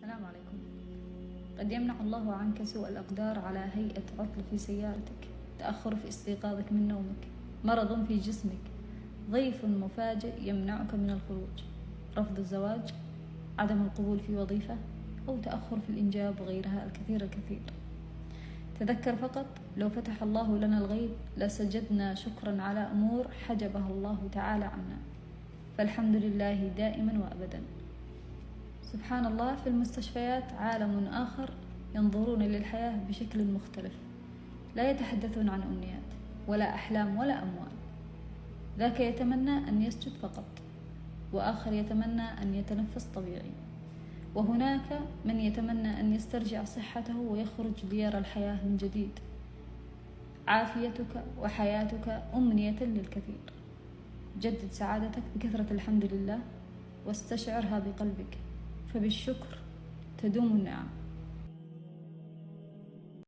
السلام عليكم. قد يمنع الله عنك سوء الأقدار على هيئة عطل في سيارتك، تأخر في استيقاظك من نومك، مرض في جسمك، ضيف مفاجئ يمنعك من الخروج، رفض الزواج، عدم القبول في وظيفة، أو تأخر في الإنجاب وغيرها الكثير. تذكر فقط لو فتح الله لنا الغيب لسجدنا شكرا على أمور حجبها الله تعالى عنا، فالحمد لله دائما وأبدا. سبحان الله، في المستشفيات عالم آخر ينظرون للحياة بشكل مختلف، لا يتحدثون عن أمنيات ولا أحلام ولا أموال. ذاك يتمنى أن يسجد فقط، وآخر يتمنى أن يتنفس طبيعي، وهناك من يتمنى أن يسترجع صحته ويخرج ليرى الحياة من جديد. عافيتك وحياتك أمنية للكثير. جدد سعادتك بكثرة الحمد لله واستشعرها بقلبك، فبالشكر تدوم النعم.